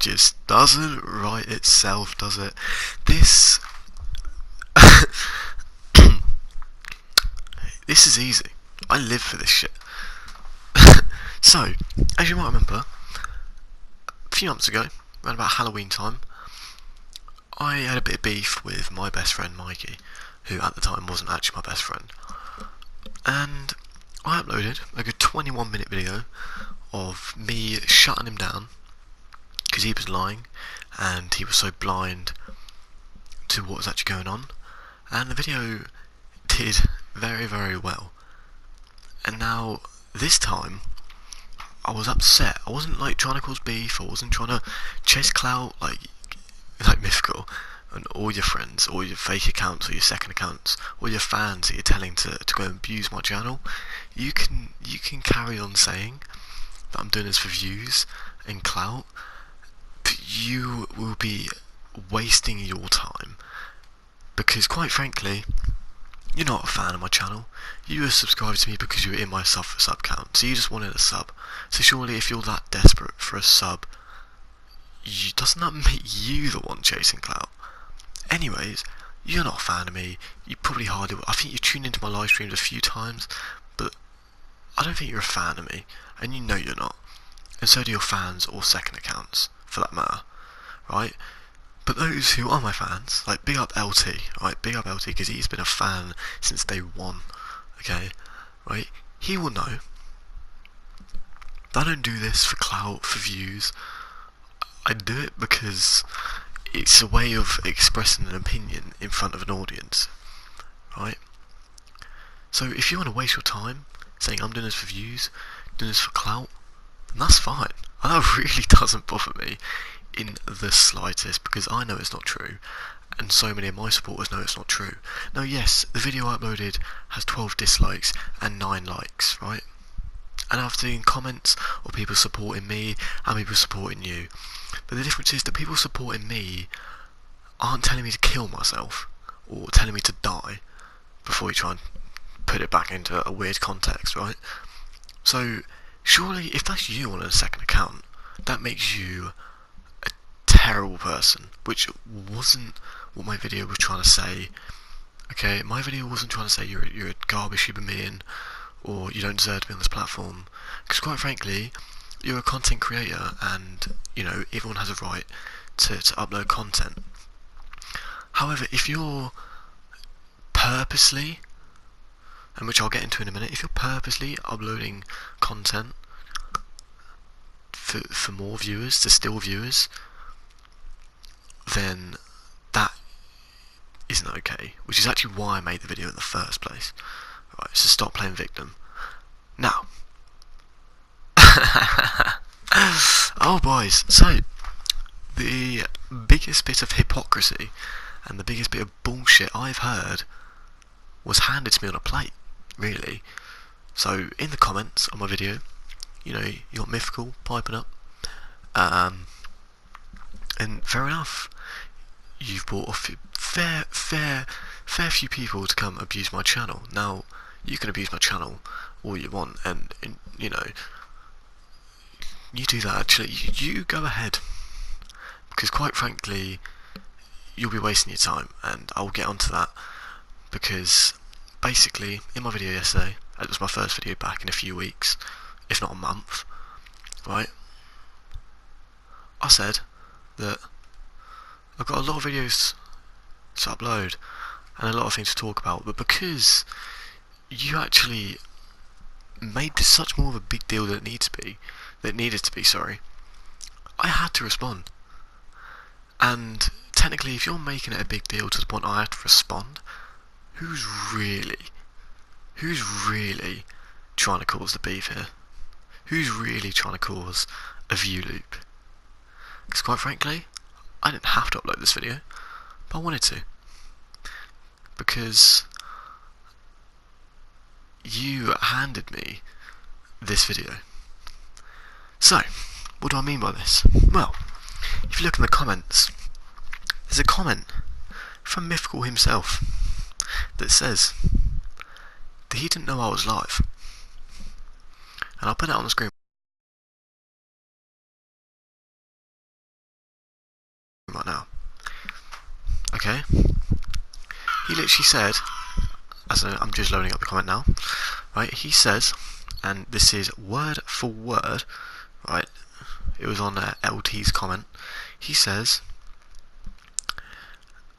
just doesn't write itself, does it? This this is easy. I live for this shit. So, as you might remember, a few months ago, around about Halloween time, I had a bit of beef with my best friend Mikey, who at the time wasn't actually my best friend. And I uploaded a good 21-minute video of me shutting him down because he was lying and he was so blind to what was actually going on. And the video did very, very well. And now, this time, I was upset. I wasn't like trying to cause beef, I wasn't trying to chase clout like Mythical and all your friends, all your fake accounts or your second accounts, all your fans that you're telling to go and abuse my channel. You can carry on saying that I'm doing this for views and clout, but you will be wasting your time, because quite frankly, you're not a fan of my channel. You were subscribed to me because you were in my sub for sub count, so you just wanted a sub. So surely if you're that desperate for a sub, doesn't that make you the one chasing clout? Anyways, you're not a fan of me. You probably hardly. I think you've tuned into my live streams a few times, but I don't think you're a fan of me, and you know you're not. And so do your fans or second accounts, for that matter, right? But those who are my fans, like big up LT, right? Big up LT because he's been a fan since day one. Okay, right? He will know that I don't do this for clout, for views. I do it because it's a way of expressing an opinion in front of an audience, right? So if you want to waste your time saying I'm doing this for views, doing this for clout, then that's fine. And that really doesn't bother me in the slightest, because I know it's not true, and so many of my supporters know it's not true. Now yes, the video I uploaded has 12 dislikes and 9 likes, right? And I've seen comments of people supporting me and people supporting you. But the difference is the people supporting me aren't telling me to kill myself or telling me to die before you try and put it back into a weird context, right? So surely if that's you on a second account, that makes you a terrible person, which wasn't what my video was trying to say. Okay, my video wasn't trying to say you're a garbage human being or you don't deserve to be on this platform, because quite frankly, you're a content creator and, you know, everyone has a right to upload content. However, if you're purposely, and which I'll get into in a minute, if you're purposely uploading content for more viewers, to steal viewers, then that isn't okay, which is actually why I made the video in the first place. Right, so stop playing victim. Now, oh boys, so the biggest bit of hypocrisy and the biggest bit of bullshit I've heard was handed to me on a plate, really. So in the comments on my video, you know, you got Mythical piping up, and fair enough, you've brought a fair few people to come abuse my channel. Now, you can abuse my channel all you want, and you know, you do that. Actually, you go ahead, because quite frankly, you'll be wasting your time, and I'll get onto that. Because basically, in my video yesterday, it was my first video back in a few weeks, if not a month, right? I said that I've got a lot of videos to upload and a lot of things to talk about, but because you actually made this such more of a big deal than it needed to be, sorry, I had to respond. And technically, if you're making it a big deal to the point I have to respond, who's really trying to cause the beef here? Who's really trying to cause a view loop? Because quite frankly, I didn't have to upload this video, but I wanted to, because you handed me this video. So, what do I mean by this? Well, if you look in the comments, there's a comment from Mythical himself that says that he didn't know I was live. And I'll put that on the screen. okay? He literally said, I'm just loading up the comment now, right? He says, and this is word for word, right? It was on LT's comment. He says,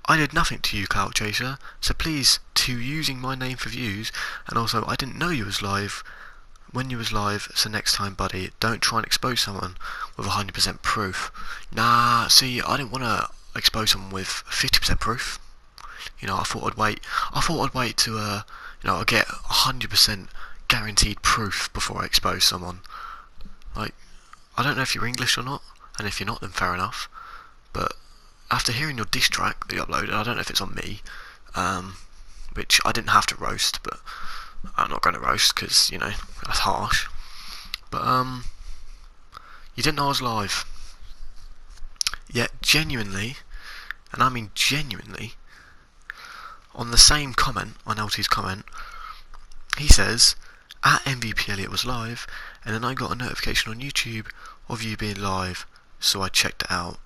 I did nothing to you, Clout Chaser, so please, to using my name for views, and also I didn't know you was live when you was live, so next time, buddy, don't try and expose someone with 100% proof. Nah, see, I didn't want to expose someone with 50% proof. You know, I thought I'd wait to, I'll get 100% guaranteed proof before I expose someone. Like, I don't know if you're English or not, and if you're not, then fair enough. But after hearing your diss track that you uploaded, I don't know if it's on me, which I didn't have to roast, but I'm not going to roast because, you know, that's harsh. But, you didn't know I was live. Yet, genuinely, and I mean genuinely, on the same comment, on LT's comment, he says, at MVP Elliot was live, and then I got a notification on YouTube of you being live, so I checked it out.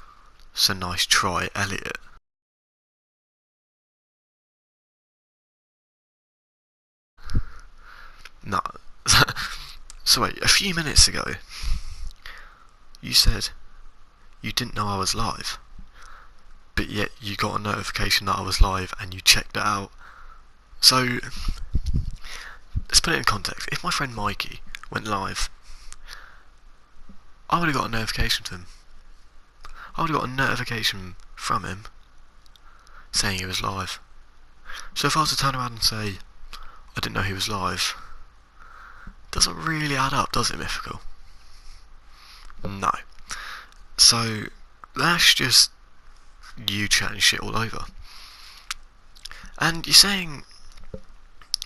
So nice try, Elliot. No. So wait, a few minutes ago, you said you didn't know I was live, but yet you got a notification that I was live and you checked it out. So, let's put it in context. If my friend Mikey went live, I would have got a notification from him. I would have got a notification from him saying he was live. So if I was to turn around and say, I didn't know he was live, doesn't really add up, does it, Mythical? No. So, that's just you chatting shit all over. And you're saying,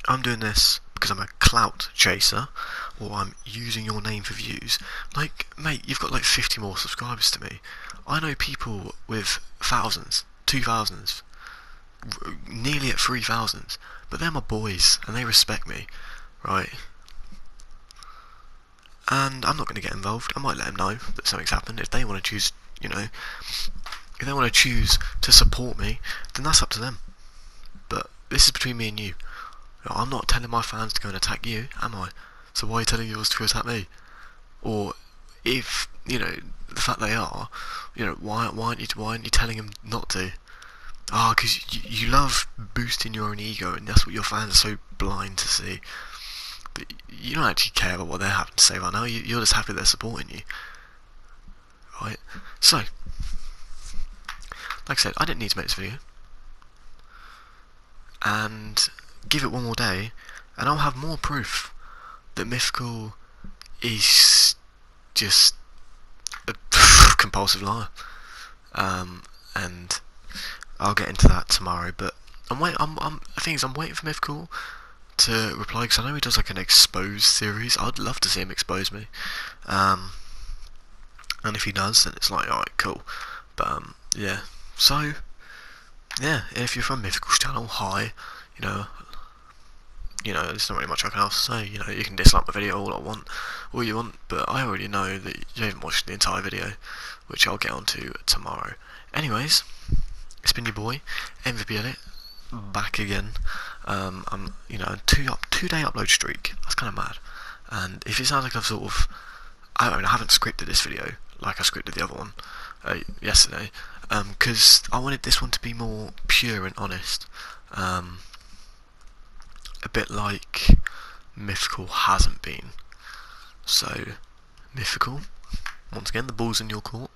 I'm doing this because I'm a clout chaser, or I'm using your name for views. Like, mate, you've got like 50 more subscribers to me. I know people with thousands, 2,000s, nearly at 3,000s, but they're my boys, and they respect me, right? And I'm not going to get involved. I might let them know that something's happened. If they want to choose, you know, if they want to choose to support me, then that's up to them. But this is between me and you. I'm not telling my fans to go and attack you, am I? So why are you telling yours to attack me? Or if, you know, the fact they are, you know, why aren't you telling them not to? Ah, because you love boosting your own ego, and that's what your fans are so blind to see. But you don't actually care about what they're having to say right now. You're just happy they're supporting you, right? So, like I said, I didn't need to make this video, and give it one more day, and I'll have more proof that Mythical is just a compulsive liar. And I'll get into that tomorrow. But the thing is, I'm waiting for Mythical to reply, because I know he does like an expose series. I'd love to see him expose me. And if he does, then it's like, alright, cool. But yeah. So yeah, if you're from Mythical's channel, hi. There's not really much I can else say. You know, you can dislike my video all you want, but I already know that you haven't watched the entire video, which I'll get onto tomorrow. Anyways, it's been your boy, MVP Elliot, back again. I'm, two-day upload streak. That's kind of mad. And if it sounds like I haven't scripted this video like I scripted the other one yesterday, because I wanted this one to be more pure and honest. A bit like Mythical hasn't been. So, Mythical, once again, the ball's in your court.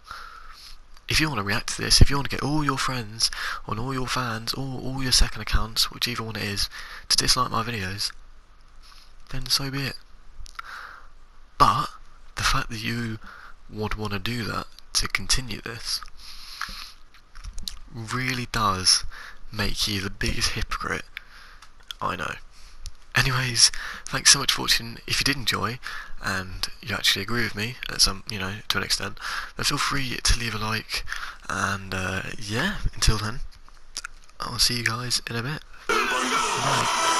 If you want to react to this, if you want to get all your friends, and all your fans, or all your second accounts, whichever one it is, to dislike my videos, then so be it. But, the fact that you would want to do that to continue this really does make you the biggest hypocrite I know. Anyways, thanks so much for watching. If you did enjoy, and you actually agree with me at some, to an extent, then feel free to leave a like. And yeah, until then, I'll see you guys in a bit. Bye.